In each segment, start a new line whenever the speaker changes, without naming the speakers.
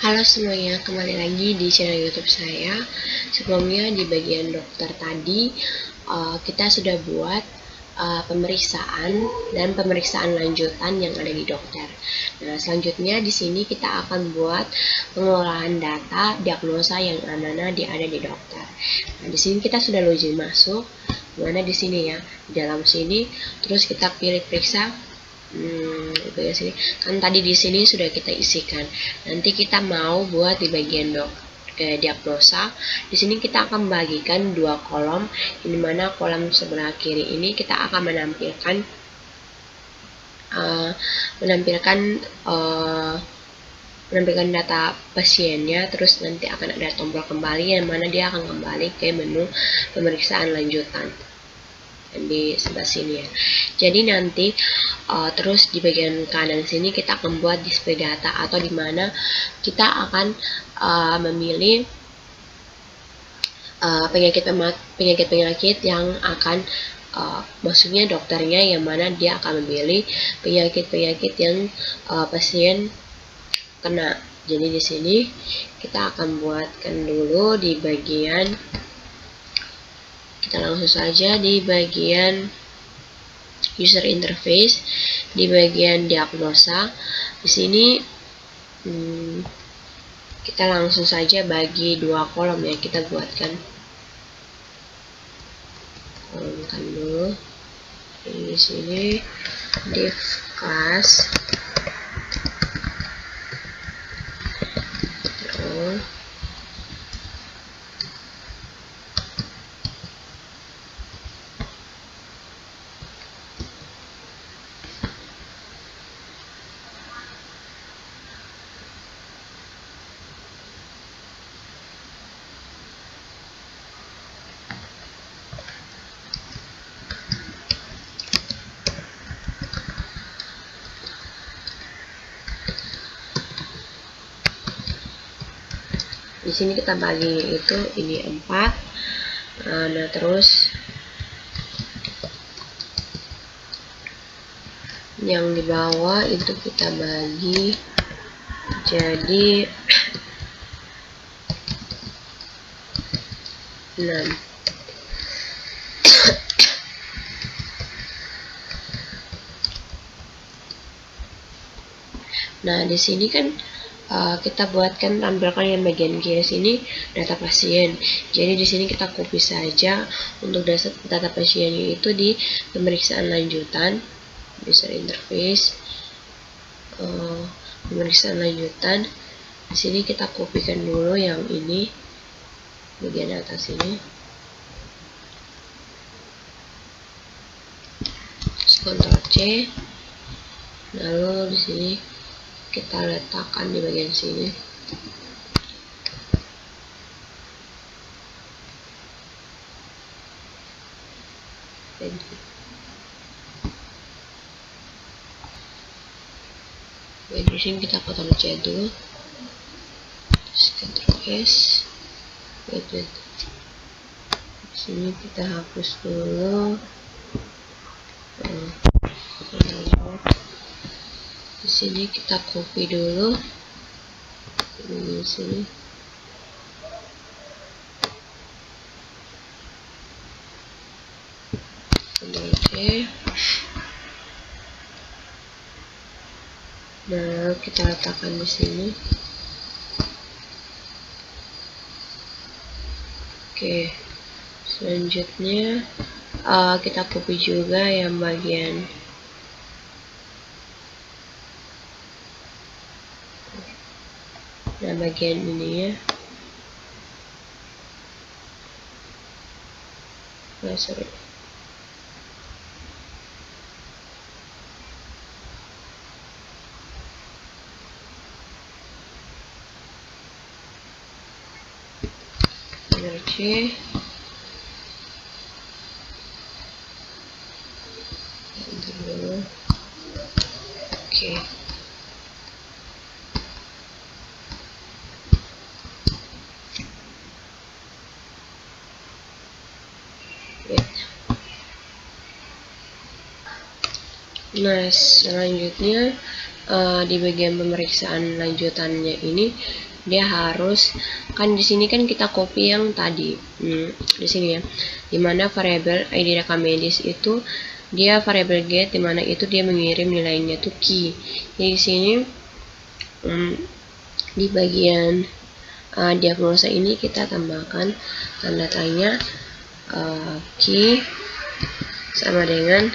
Halo semuanya, kembali lagi di channel YouTube saya. Sebelumnya di bagian dokter tadi kita sudah buat pemeriksaan dan pemeriksaan lanjutan yang ada di dokter. Nah, selanjutnya di sini kita akan buat pengolahan data diagnosa yang mana ada di dokter. Nah, di sini kita sudah login masuk. Mana di sini ya, di dalam sini, terus kita pilih periksa. Sini kan tadi di sini sudah kita isikan. Nanti kita mau buat di bagian diagnosa. Di sini kita akan bagikan dua kolom, di mana kolom sebelah kiri ini kita akan menampilkan data pasiennya, terus nanti akan ada tombol kembali yang mana dia akan kembali ke menu pemeriksaan lanjutan di sebelah sini ya. Jadi nanti terus di bagian kanan sini kita akan buat display data, atau dimana kita akan memilih penyakit-penyakit yang akan maksudnya dokternya yang mana dia akan memilih penyakit-penyakit yang pasien kena. Jadi di sini kita akan buatkan dulu di bagian, kita langsung saja di bagian user interface, di bagian diagnosa. Di sini kita langsung saja bagi dua kolom ya, kita buatkan kolomkan dulu di sini div class di sini kita bagi itu ini 4. Nah, terus yang di bawah itu kita bagi jadi 6. Nah, di sini kan kita buatkan tampilkan yang bagian kiri sini data pasien. Jadi di sini kita copy saja untuk data pasien itu di pemeriksaan lanjutan, user interface, pemeriksaan lanjutan. Di sini kita kopikan dulu yang ini bagian atas ini. Ctrl C. Lalu di sini kita letakkan di bagian sini. Di sini kita Ctrl C dulu, Ctrl S. Di sini kita hapus dulu. Di sini kita copy dulu di sini. Oke. Nah, kita letakkan di sini. Oke. Selanjutnya kita copy juga yang bagian bagian ini ya. Sorry. C. Oke. Nah, selanjutnya di bagian pemeriksaan lanjutannya ini dia harus, kan di sini kan kita copy yang tadi di sini ya, dimana variabel ID rekam medis itu dia variabel get, dimana itu dia mengirim nilainya tuh key. Jadi di sini di bagian diagnosa ini kita tambahkan tanda tanya key sama dengan,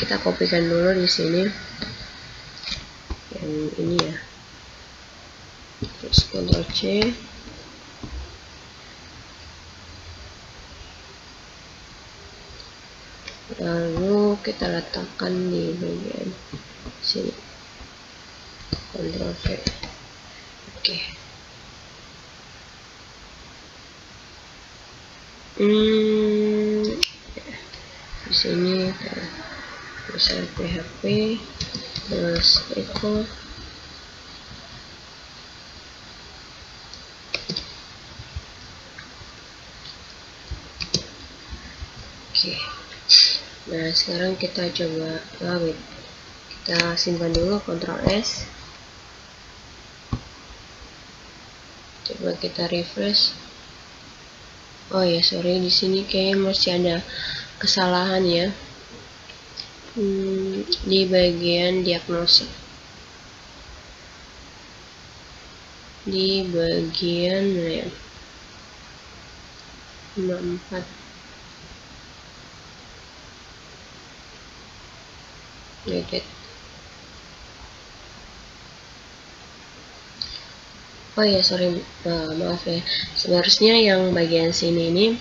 kita kopikan dulu di sini yang ini ya, terus Ctrl C, lalu kita letakkan di bagian sini, Ctrl V. Oke. Di sini tulisan PHP plus echo. Oke. Nah, sekarang kita coba kita simpan dulu, Ctrl S. Coba kita refresh. Oh ya, sorry, di sini kayaknya masih ada kesalahan ya. Di bagian diagnosa. Di bagian mana ya? 54. Wait. Oh ya, sorry, maaf ya. Seharusnya yang bagian sini ini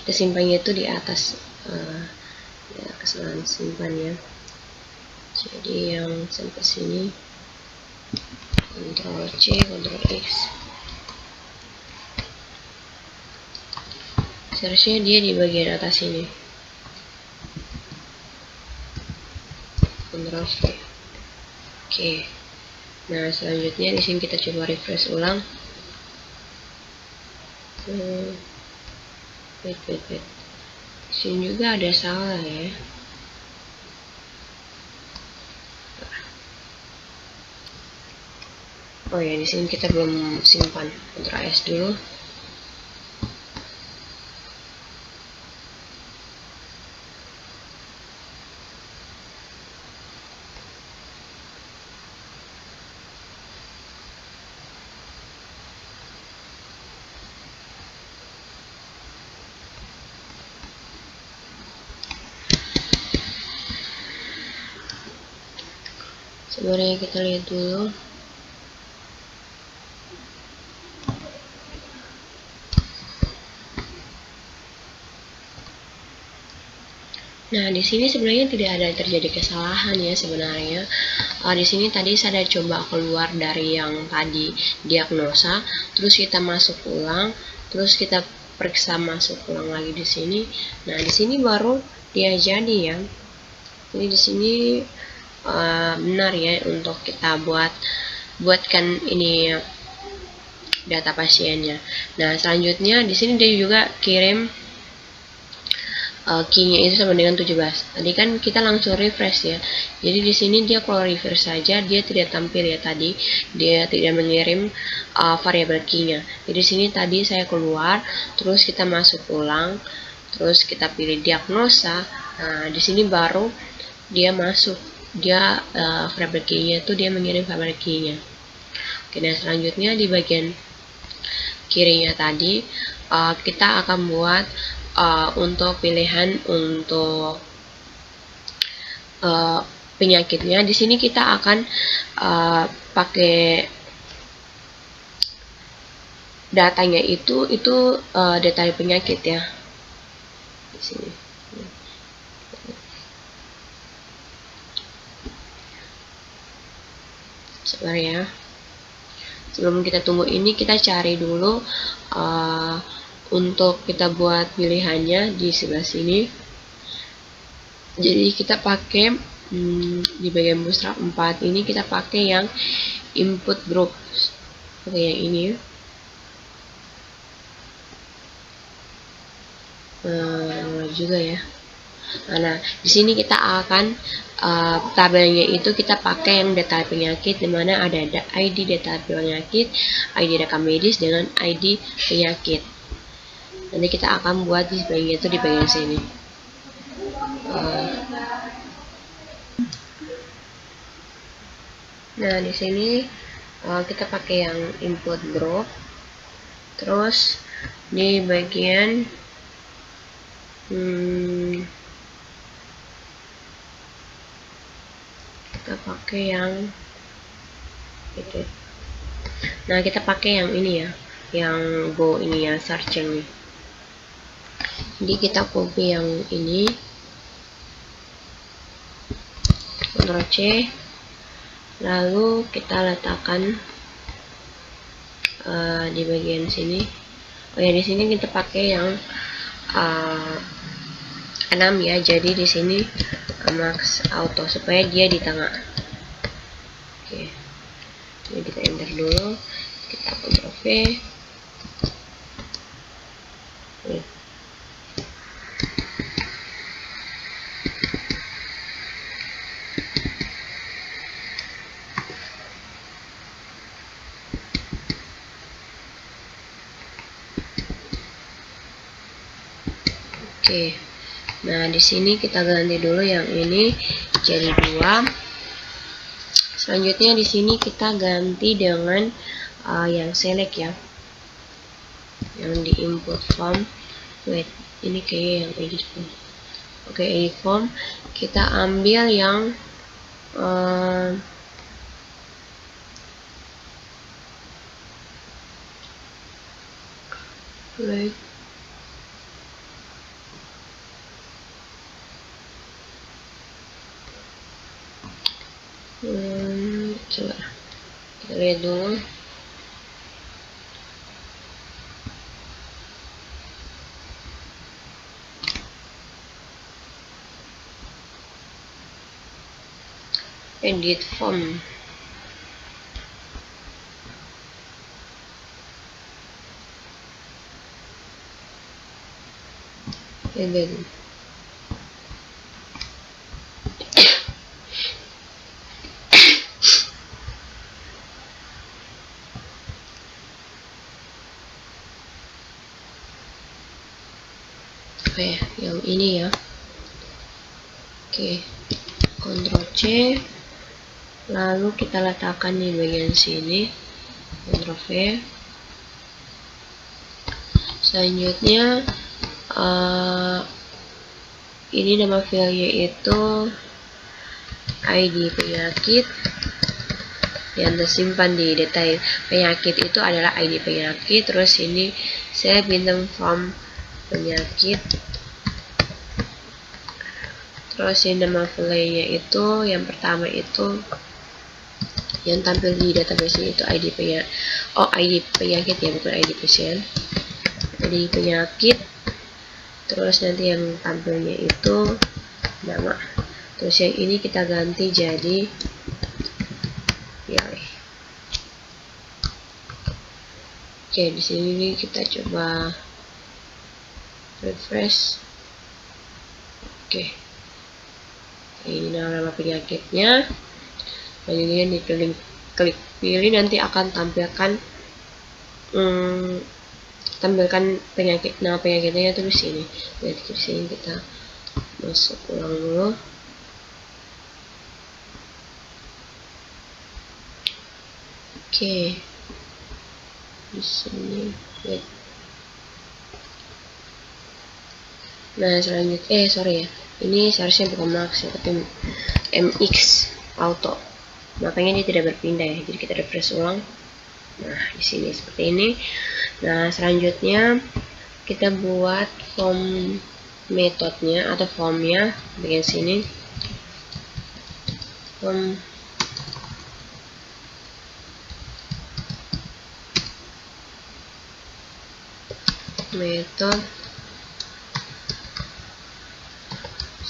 kita simpannya itu di atas. Ya, kesalahan simpan ya. Jadi yang sampai sini Ctrl C, Ctrl X. Seharusnya dia di bagian atas ini. Ctrl V. Oke. Nah, selanjutnya di sini kita coba refresh ulang. Wait. Di sini juga ada salah ya. Oh ya, di sini kita belum simpan. Ctrl S dulu. Sebenarnya kita lihat dulu. Nah, di sini sebenarnya tidak ada terjadi kesalahan ya sebenarnya. Di sini tadi saya coba keluar dari yang tadi diagnosa, terus kita masuk ulang, terus kita periksa masuk ulang lagi di sini. Nah, di sini baru dia jadi ya. Jadi di sini benar ya untuk kita buatkan ini data pasiennya. Nah, selanjutnya di sini dia juga kirim key-nya itu sama dengan 17. Tadi kan kita langsung refresh ya. Jadi di sini dia kalau refresh saja dia tidak tampil ya tadi. Dia tidak mengirim variabel key-nya. Jadi di sini tadi saya keluar, terus kita masuk ulang, terus kita pilih diagnosa. Nah, di sini baru dia masuk. Dia variabel key-nya itu dia mengirim variabel key-nya. Oke, nah selanjutnya di bagian kirinya tadi kita akan buat untuk pilihan untuk penyakitnya. Di sini kita akan pakai datanya itu data penyakit ya. Di sini. Sebentar ya. Sebelum kita tunggu ini, kita cari dulu untuk kita buat pilihannya di sebelah sini. Jadi kita pakai di bagian bootstrap 4 ini kita pakai yang input group. Oke, yang ini. Juga ya. Nah, di sini kita akan tabelnya itu kita pakai yang detail penyakit, dimana ada ID detail penyakit, ID rekam medis dengan ID penyakit. Nanti kita akan buat di bagian itu di bagian sini. Nah, di sini kita pakai yang input group. Terus di bagian kita pakai yang itu. Nah, kita pakai yang ini ya, yang go ini ya, searching nih. Jadi kita copy yang ini, Ctrl C, lalu kita letakkan di bagian sini. Oh ya, di sini kita pakai yang 6 ya, jadi di sini max auto supaya dia di tengah. Oke, ini kita enter dulu, kita Ctrl V. Oke, nah di sini kita ganti dulu yang ini jadi 2. Selanjutnya di sini kita ganti dengan yang select ya, yang di input form. Wait, ini kayak yang edit form. Oke, edit form kita ambil yang wait. Coba kita lihat dulu. Edit form. Edit. Oke, yang ini ya. Oke, Ctrl C, lalu kita letakkan di bagian sini, Ctrl V. Selanjutnya ini nama filenya itu ID penyakit yang tersimpan di detail penyakit itu adalah ID penyakit. Terus ini saya bintang form penyakit. Terus ini nama filenya itu yang pertama itu yang tampil di database itu ID penyakit. Oh, ID penyakit ya, bukan ID pasien. ID penyakit. Terus nanti yang tampilnya itu nama. Terus yang ini kita ganti jadi pilih. Oke, di sini kita coba refresh. Oke, ini nama penyakitnya. Kemudian dipilih, klik pilih, nanti akan tampilkan penyakit, nama penyakitnya tuh di sini. Jadi di sini kita masuk ulang dulu. Oke, di sini. Wait. Nah, selanjutnya sorry ya, ini seharusnya bukan max ya, tapi MX auto, makanya dia tidak berpindah ya. Jadi kita refresh ulang. Nah, di sini seperti ini. Nah, selanjutnya kita buat form metodenya atau formnya bagian sini. Form method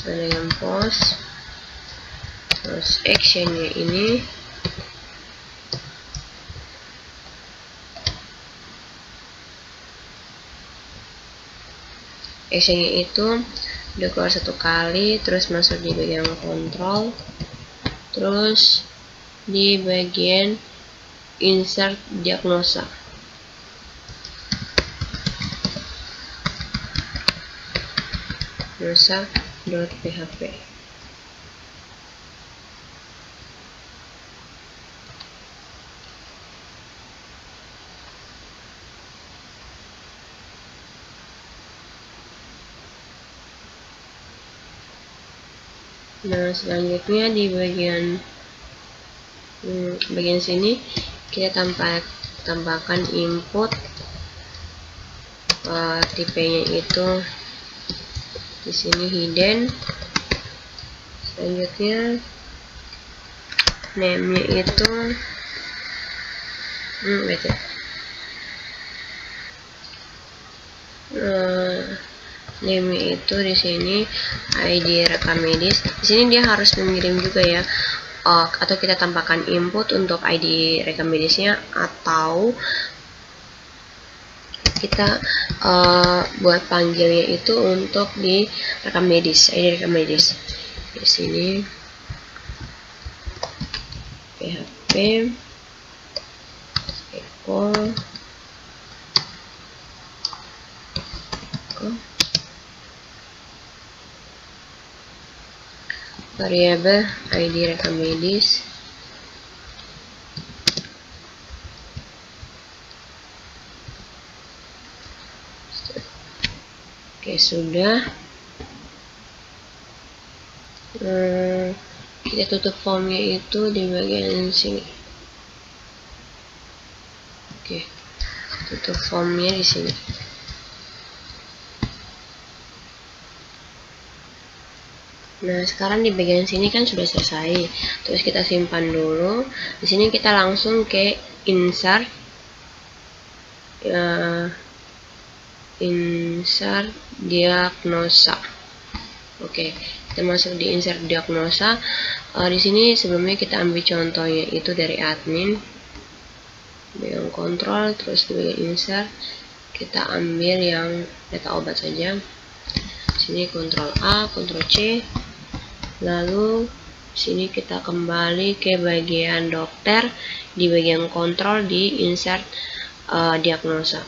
dengan post, terus actionnya ini actionnya itu udah keluar 1 kali, terus masuk di bagian kontrol, terus di bagian insert diagnosa. Diagnosa.php. Nah, selanjutnya di bagian sini kita tambahkan input, tipenya itu di sini hidden. Selanjutnya name-nya itu name itu di sini ID rekam medis. Di sini dia harus mengirim juga ya, atau kita tambahkan input untuk ID rekam medisnya, atau kita buat panggilnya itu untuk di rekam medis, ID rekam medis. Di sini php echo variabel ID rekam medis. Oke, sudah. Kita tutup formnya itu di bagian sini. Oke, tutup formnya di sini. Nah, sekarang di bagian sini kan sudah selesai. Terus kita simpan dulu. Di sini kita langsung ke insert, insert diagnosa. Oke, kita masuk di insert diagnosa. Di sini sebelumnya kita ambil contohnya itu dari admin, yang kontrol, terus di bagian insert kita ambil yang data obat saja. Sini kontrol A, kontrol C. Lalu sini kita kembali ke bagian dokter, di bagian kontrol di insert diagnosa.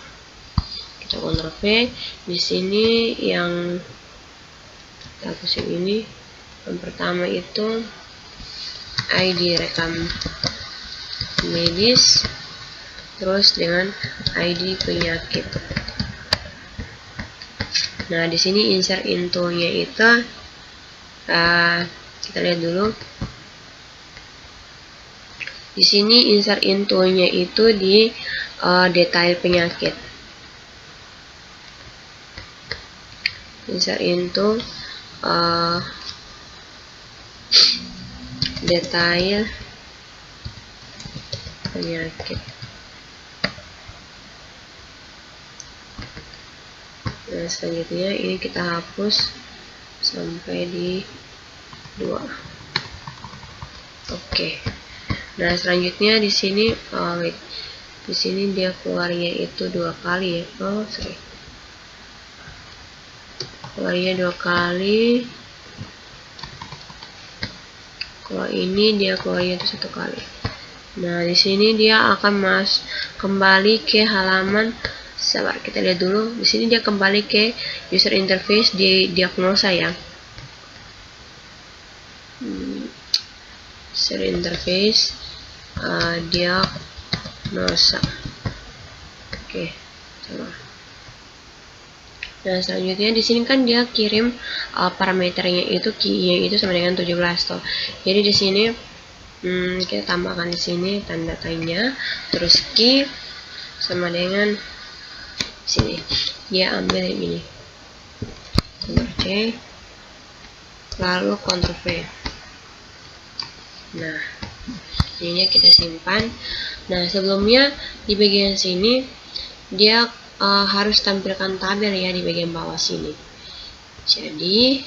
Kita kontrol V. Di sini yang kita hapus ini. Yang pertama itu ID rekam medis, terus dengan ID penyakit. Nah, di sini insert into-nya itu kita lihat dulu. Di sini insert into-nya itu di detail penyakit. Insert into detail penyakit. Nah, selanjutnya ini kita hapus sampai di 2. Oke. Nah, selanjutnya di sini di sini dia keluarnya itu 2 kali ya. Keluarnya 2 kali. Kalau ini dia keluarnya itu 1 kali. Nah, di sini dia akan kembali ke halaman. Sabar, kita lihat dulu. Di sini dia kembali ke user interface di diagnosa ya. User interface diagnosa. Oke, coba. Nah, selanjutnya di sini kan dia kirim parameternya itu key-nya itu sama dengan 17 toh. Jadi di sini kita tambahkan di sini tanda tanya, terus key sama dengan sini. Dia ambil yang ini. Ctrl C, lalu Ctrl V. Nah, ini kita simpan. Nah, sebelumnya di bagian sini dia harus tampilkan tabel ya di bagian bawah sini. Jadi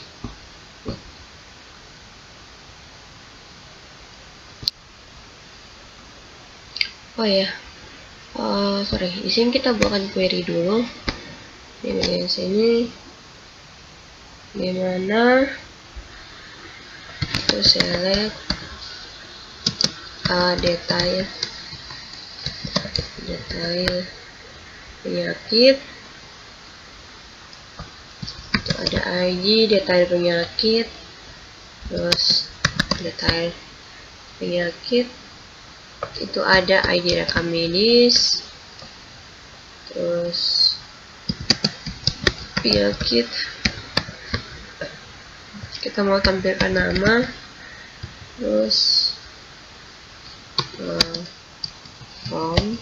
sorry, di sini kita buatkan query dulu di bagian sini. dimana itu select detail penyakit, itu ada ID detail penyakit, terus detail penyakit, itu ada ID rekam medis, terus penyakit, kita mau tampilkan nama, terus form,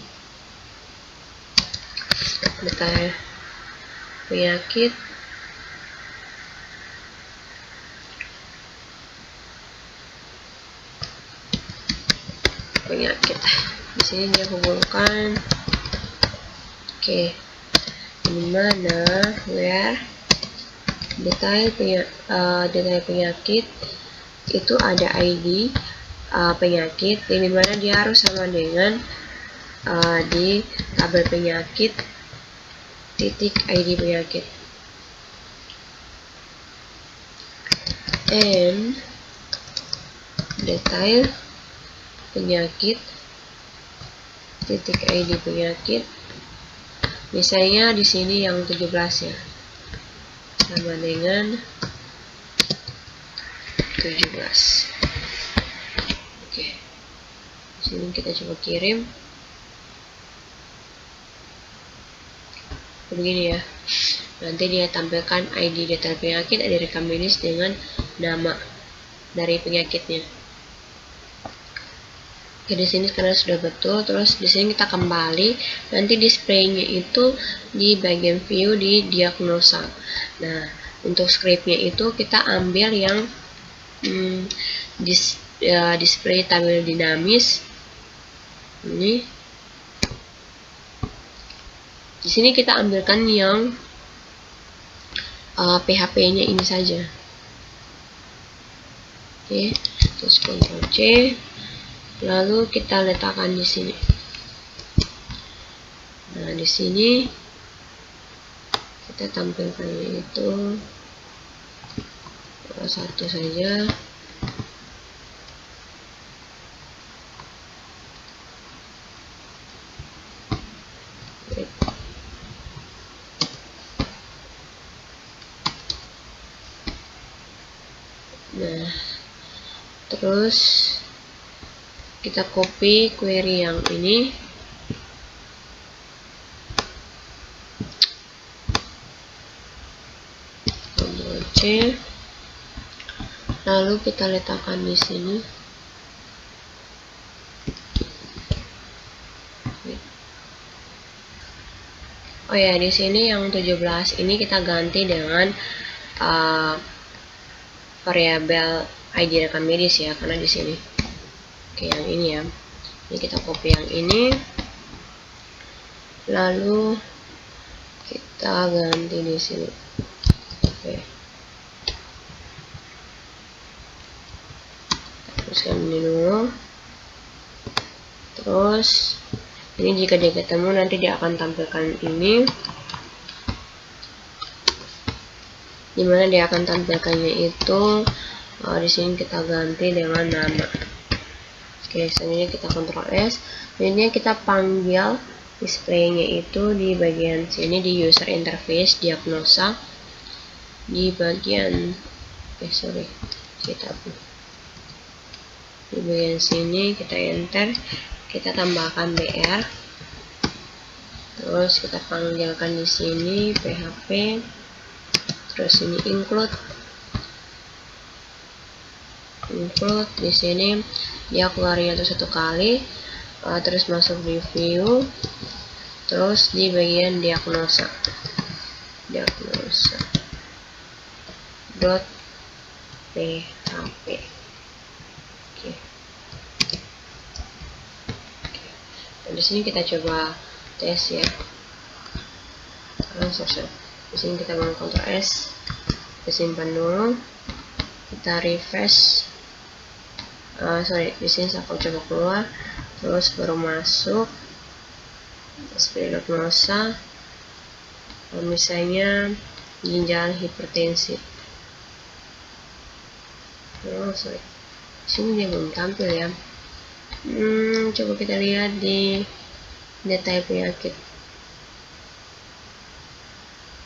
detail penyakit, di sini dia hubungkan. Oke, dimana where detail penyakit itu ada ID penyakit, dimana dia harus sama dengan di tabel penyakit titik ID penyakit, and detail penyakit titik ID penyakit, misalnya di sini yang 17 ya, sama dengan 17. Oke, di sini kita coba kirim. Begini ya, nanti dia tampilkan ID detail penyakit, ID rekam medis dengan nama dari penyakitnya. Oke, di sini karena sudah betul, terus di sini kita kembali, nanti displaynya itu di bagian view di diagnosa. Nah, untuk scriptnya itu kita ambil yang display tabel dinamis ini. Di sini kita ambilkan yang PHP-nya ini saja. Oke, terus Ctrl C, lalu kita letakkan di sini. Nah, di sini kita tampilkan itu satu saja. Nah, terus kita copy query yang ini, Ctrl C, lalu kita letakkan di sini. Oh ya, di sini yang 17 ini kita ganti dengan variabel ID rekam medis ya, karena di sini. Oke, yang ini ya. Ini kita copy yang ini, lalu kita ganti di sini. Oke, teruskan ini dulu. Terus ini jika dia ketemu, nanti dia akan tampilkan ini, dimana dia akan tampilkannya itu di sini kita ganti dengan nama. Oke, selanjutnya kita Ctrl S, selanjutnya kita panggil displaynya itu di bagian sini di user interface diagnosa, di bagian di bagian sini kita enter, kita tambahkan BR, terus kita panggilkan di sini PHP, terus ini include di sini dia keluarnya itu 1 kali, terus masuk di view, terus di bagian diagnosa dot php. Oke. Dan di sini kita coba tes ya. Di sini kita bangun Ctrl S, kita simpan dulu, kita refresh. Di sini saya coba keluar, terus baru masuk display diagnosa, misalnya ginjal hipertensi. Oh sorry, sini dia belum tampil ya. Coba kita lihat di detail penyakit.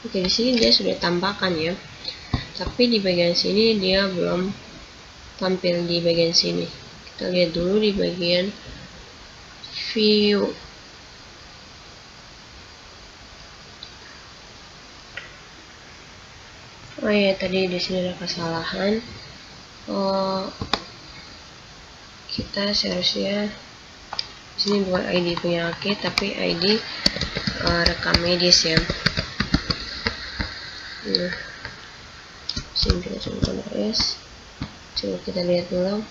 Oke, di sini dia sudah tambahkan ya, tapi di bagian sini dia belum tampil di bagian sini. Kita lihat dulu di bagian view. Oh ya, tadi di sini ada kesalahan. Kita seharusnya di sini bukan ID penyakit tapi ID rekam medis ya. Nah, sini kita coba Ctrl S. Coba kita lihat dulu.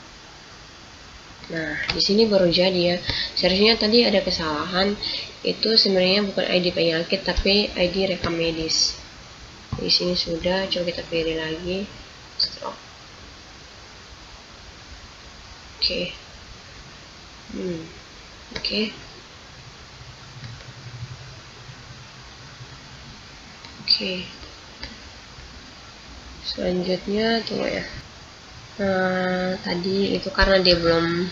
Nah, di sini baru jadi ya. Seharusnya tadi ada kesalahan. Itu sebenarnya bukan ID penyakit tapi ID rekam medis. Di sini sudah. Coba kita pilih lagi. Stop. Oke. Oke. Oke. Selanjutnya tunggu ya. Tadi itu karena dia belum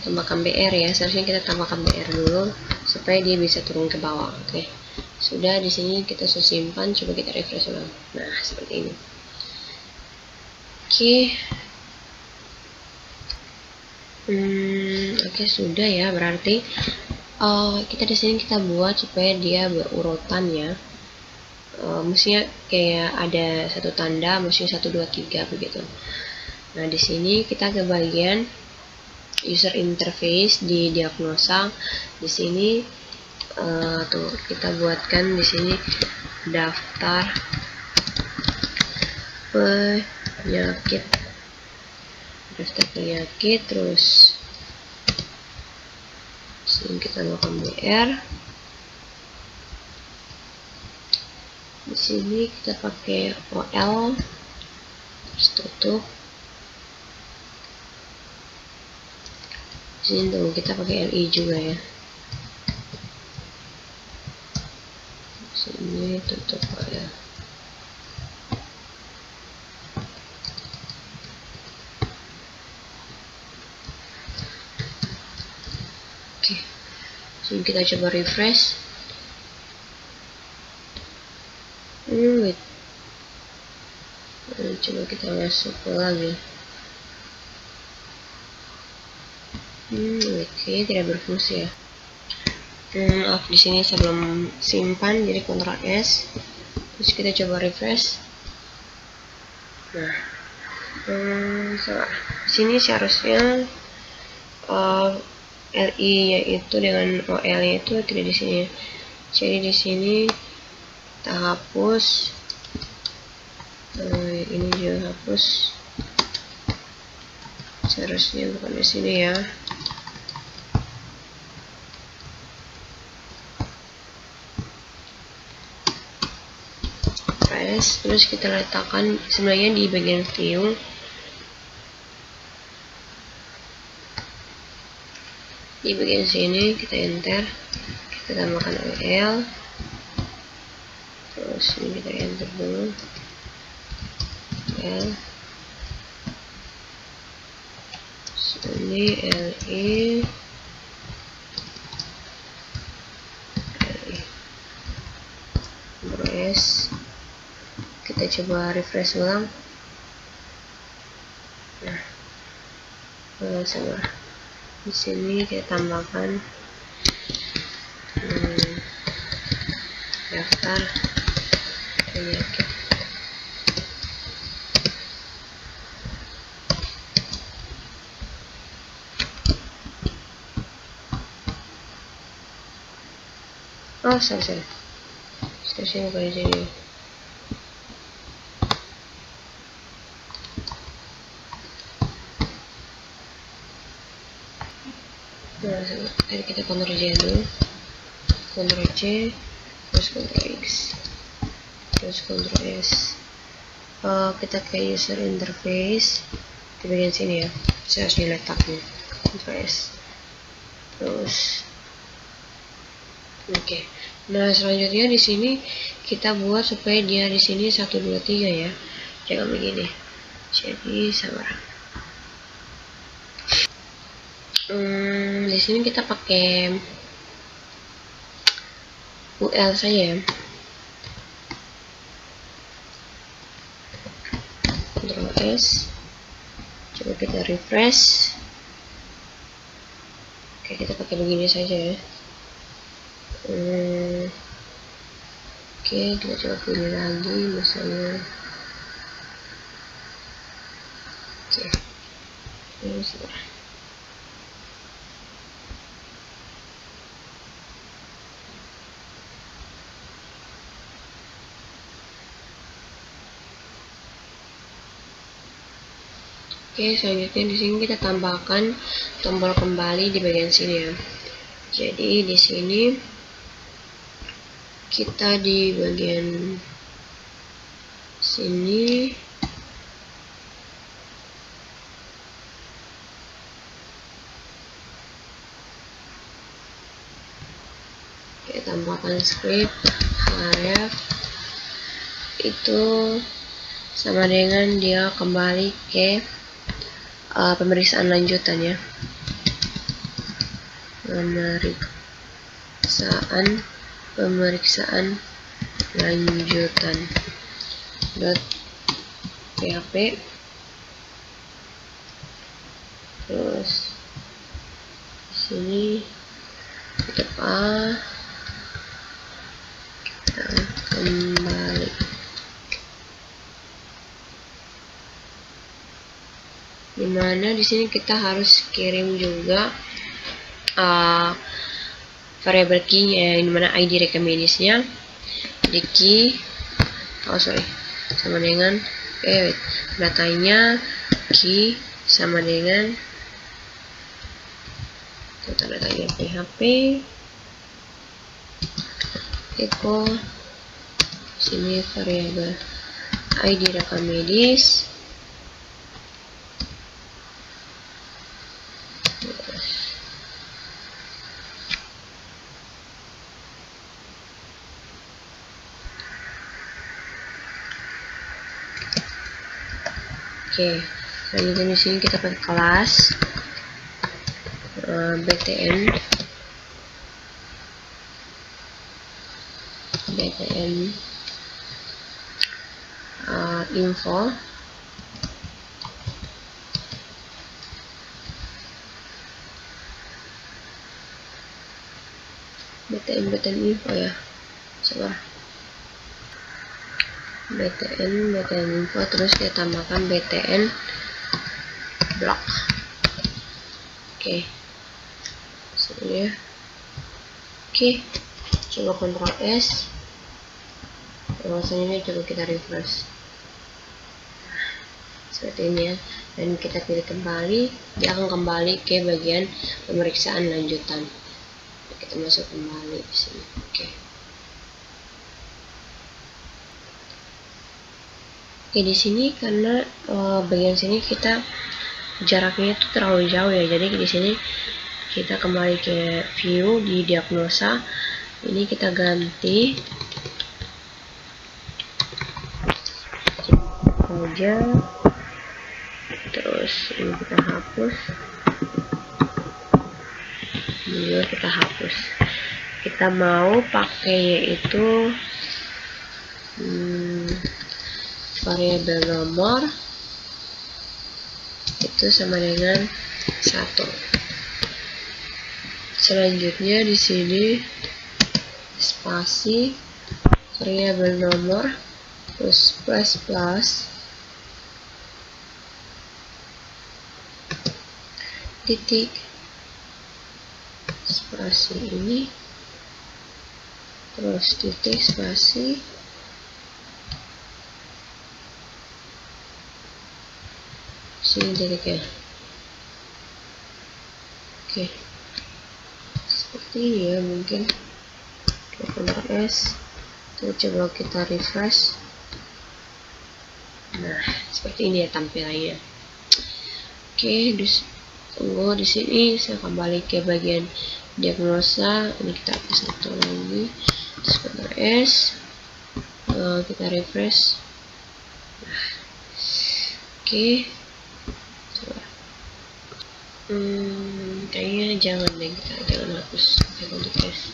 tambahkan BR ya, seharusnya kita tambahkan BR dulu supaya dia bisa turun ke bawah. Oke, sudah. Di sini kita sudah simpan, coba kita refresh ulang. Nah, seperti ini. Oke, sudah ya. Berarti kita di sini kita buat supaya dia berurutan ya. Mestinya kayak ada satu tanda, mestinya 1 2 3 begitu. Nah, di sini kita ke bagian user interface di diagnosa. Di sini tuh kita buatkan di sini daftar penyakit, terus sini kita tambahkan BR. Di sini kita pakai OL, terus tutup. Di sini tuh kita pakai LI juga ya. Di sini tutup ya. Oke, sini kita coba refresh. Coba kita masuk lagi. Oke, tidak berfungsi ya. Maaf, di sini saya belum simpan, jadi Ctrl S. Terus kita coba refresh. Nah, di sini seharusnya LI yaitu dengan OL itu tidak di sini. Jadi di sini kita hapus. Ini juga hapus. Seharusnya bukan di sini ya. Terus kita letakkan sebenarnya di bagian view. Di bagian sini kita enter, kita tambahkan OL, terus ini kita enter dulu OL, ini LI, terus kita coba refresh ulang. Nah, sama di sini kita tambahkan daftar penyakit. Oh, sorry. Seharusnya bukan jadi. Nah, tadi kita Ctrl J dulu, Ctrl C, terus Ctrl X, terus Ctrl S. Kita ke user interface di bagian sini ya, saya harus diletaknya. Ctrl S, terus oke. Nah, selanjutnya di sini kita buat supaya dia di sini 1 2 3 ya, jangan begini. Jadi sabar. Di sini kita pakai UL saja ya. Ctrl S. Coba kita refresh. Oke, kita pakai begini saja ya. Oke, kita coba pilih lagi misalnya. Oke, ini sudah. Oke, selanjutnya di sini kita tambahkan tombol kembali di bagian sini ya. Jadi di sini kita di bagian sini kita tambahkan script href itu sama dengan dia kembali ke pemeriksaan lanjutan ya. Pemeriksaan lanjutan .php, terus sini kita kembali. Dimana di sini kita harus kirim juga variable key-nya, yang dimana ID rekomendasinya di key sama dengan datanya key sama dengan datanya php echo sini variabel ID rekam medis. Oke, selanjutnya di sini kita pakai kelas btn info btn info ya, sabar. btn info, terus kita tambahkan btn block. Oke, sebenarnya coba Ctrl S. Selanjutnya coba kita refresh seperti ini ya, dan kita pilih kembali, dia akan kembali ke bagian pemeriksaan lanjutan. Kita masuk kembali di sini. Oke, di sini karena bagian sini kita jaraknya itu terlalu jauh ya, jadi di sini kita kembali ke view di diagnosa. Ini kita ganti aja, terus ini kita hapus, ini kita hapus. Kita mau pakai yaitu variabel nomor itu sama dengan 1. Selanjutnya di sini spasi variabel nomor terus plus titik spasi ini terus titik spasi sini titiknya. Oke, seperti ini ya, mungkin Ctrl S. Coba kita refresh. Nah, seperti ini ya tampilannya. Oke, tunggu di sini saya kembali ke bagian diagnosa. Ini kita hapus satu lagi. Ctrl S. Kita refresh. Nah, oke. Coba. kayaknya jangan deh, kita jangan hapus untuk tes.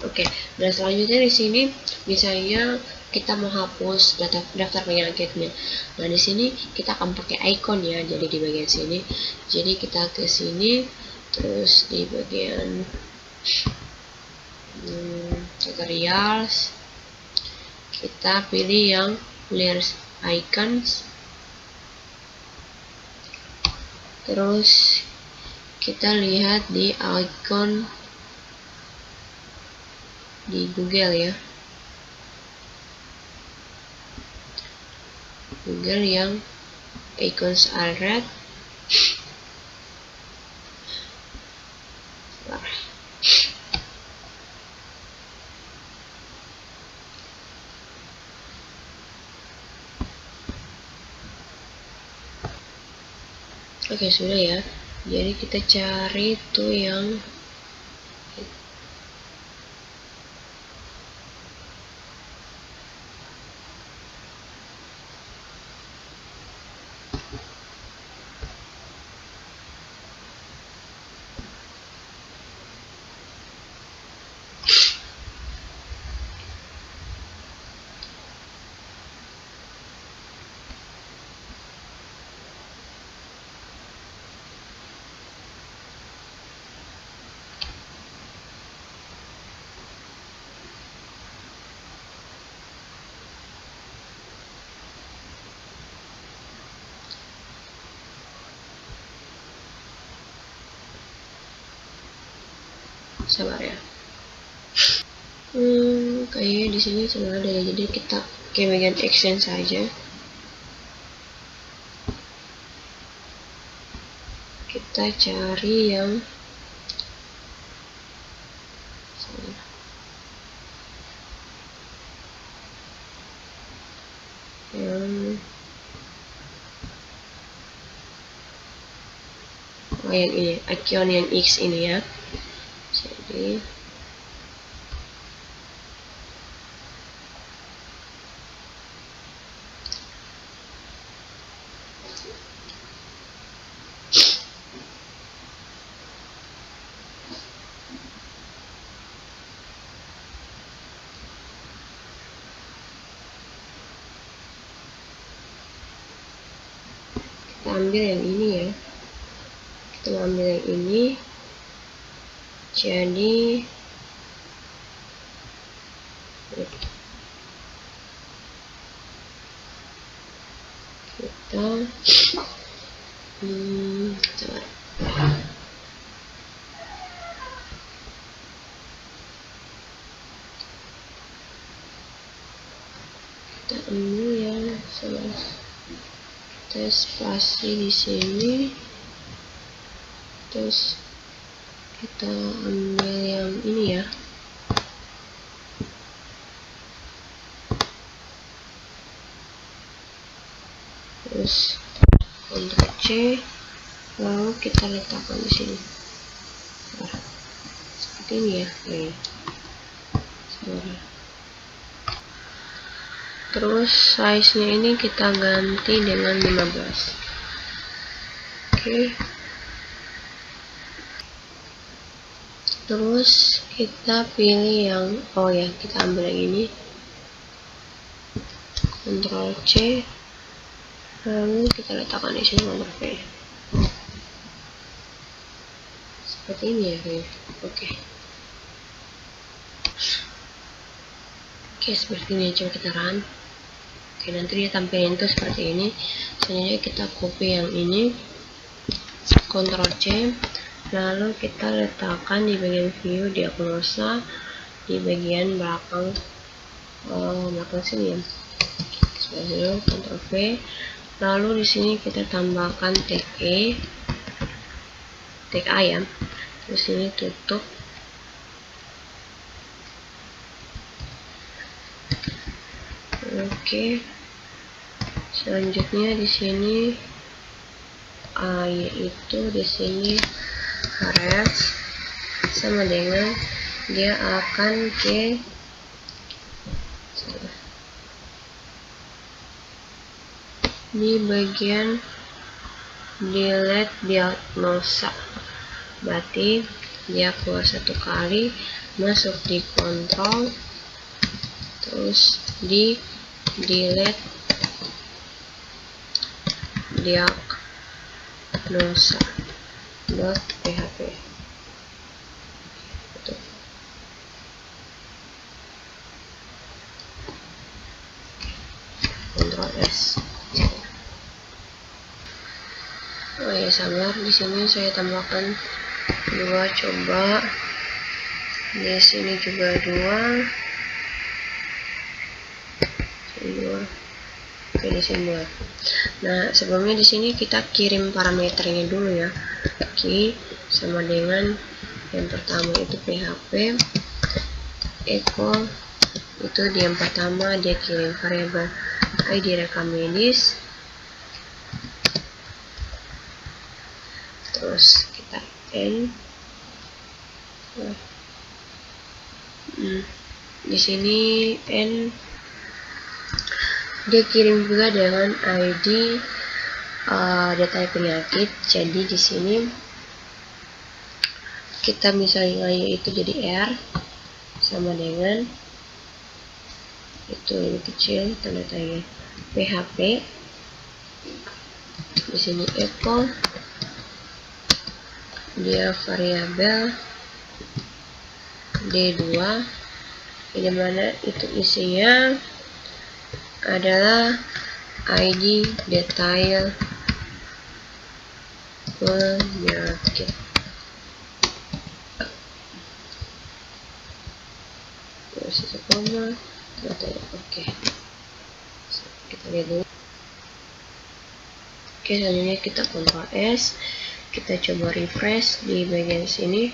Oke, nah selanjutnya di sini misalnya kita mau hapus daftar penyakitnya. Nah di sini kita akan pakai icon ya, jadi di bagian sini. Jadi kita ke sini, terus di bagian tutorials kita pilih yang clear icons, terus kita lihat di icon di Google ya, Google yang icons are red. Oke, sudah ya. Jadi kita cari tuh yang sabar ya. Kayaknya di sini sudah ada ya, jadi kita ke bagian action saja. Kita cari yang yang ini, icon yang X ini ya. Jadi kita ambil yang ini ya, kita ambil yang ini, jadi kita coba kita ambil yang kita spasi di sini, terus kita ambil yang ini ya, terus Ctrl C, lalu kita letakkan di sini. Nah, seperti ini ya. Terus size-nya ini kita ganti dengan 15. Oke. Terus kita pilih yang kita ambil yang ini, Ctrl C, lalu kita letakkan di sini Ctrl V. Seperti ini ya kayaknya. Oke, seperti ini. Coba kita run. Oke, nanti dia tampilin itu seperti ini. Selanjutnya kita copy yang ini, Ctrl C, lalu kita letakkan di bagian view, diagnosa di bagian belakang sini ya. Lalu Ctrl V, lalu di sini kita tambahkan tag A ya. Terus ini tutup. Oke. Selanjutnya di sini yaitu di sini res sama dengan dia akan ke di bagian delete diagnosa, berarti dia keluar satu kali, masuk di kontrol, terus di delete diagnosa.php. Ctrl S. Oh ya, sabar, di sini saya tambahkan 2, coba di sini juga 2, oke, di sini 2. Nah, sebelumnya di sini kita kirim parameternya dulu ya. Oke, sama dengan yang pertama itu PHP echo, itu di yang pertama dia kirim variabel ID rekam medis, terus kita n. Di sini n dia kirim juga dengan ID data penyakit. Jadi di sini kita misalnya itu jadi R sama dengan itu lebih kecil tanda tanya PHP. Di sini echo dia variabel D2, di mana itu isinya adalah ID detail penyakit. Terus koma, oke. Kita lihat dulu. Oke, selanjutnya kita Ctrl S, kita coba refresh di bagian sini.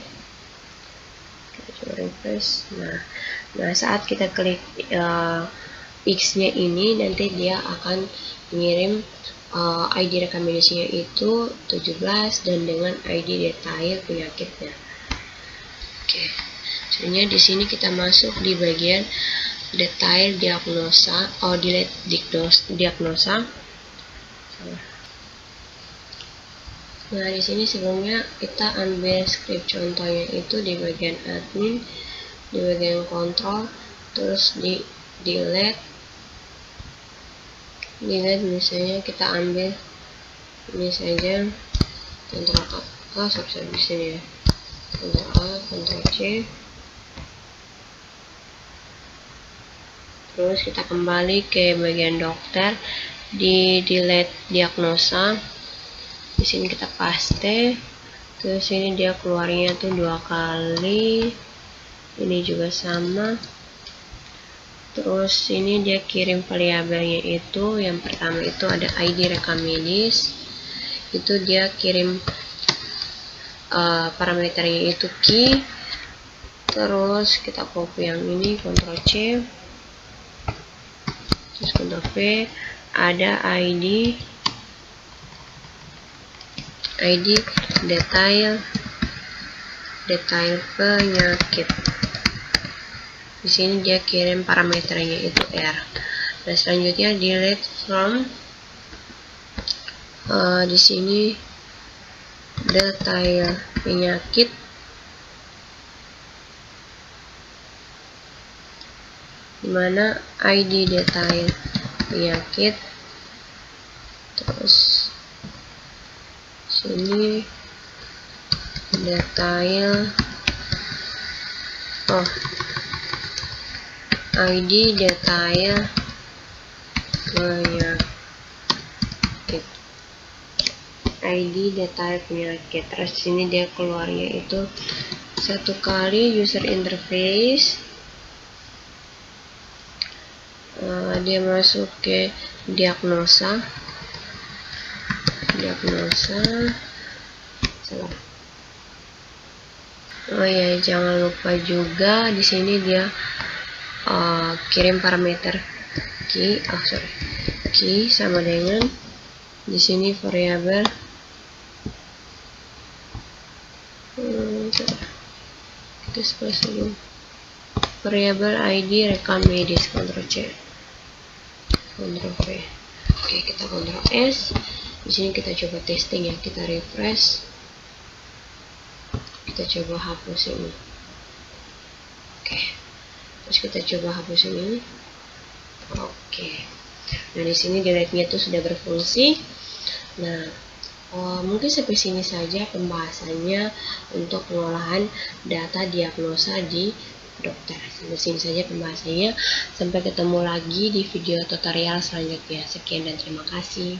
Kita coba refresh. Nah, saat kita klik X-nya ini, nanti dia akan mengirim ID rekam medisnya itu 17 dan dengan ID detail penyakitnya. Oke, sebenarnya di sini kita masuk di bagian detail diagnosa, delete diagnosa. Nah, di sini sebelumnya kita ambil script contohnya itu di bagian admin, di bagian kontrol, terus di delete misalnya kita ambil ini saja, Ctrl A, subset di sini ya, Ctrl A, Ctrl C, terus kita kembali ke bagian dokter, di delete diagnosa, di sini kita paste, terus ini dia keluarnya tuh 2 kali, ini juga sama. Terus ini dia kirim variabelnya itu, yang pertama itu ada ID rekam medis, itu dia kirim parameternya itu key, terus kita copy yang ini, Ctrl C, terus Ctrl V, ada ID detail penyakit. Di sini dia kirim parameternya itu R. Nah, selanjutnya delete from, di sini detail penyakit, dimana ID detail penyakit, terus sini detail ID detail penyakit, ID detail penyakit. Terus sini dia keluarnya itu 1 kali user interface, dia masuk ke diagnosa, salah. Oh ya, jangan lupa juga di sini dia kirim parameter key sama dengan di sini variabel kita spasi dulu, variabel ID rekam medis, Ctrl C, Ctrl V. Oke, kita Ctrl S, Di sini kita coba testing ya, kita refresh, kita coba hapus ini. Oke, terus kita coba hapus ini. Oke, nah di sini delete-nya itu sudah berfungsi. Nah, mungkin sampai sini saja pembahasannya untuk pengolahan data diagnosa di dokter. Sampai sini saja pembahasannya. Sampai ketemu lagi di video tutorial selanjutnya. Sekian dan terima kasih.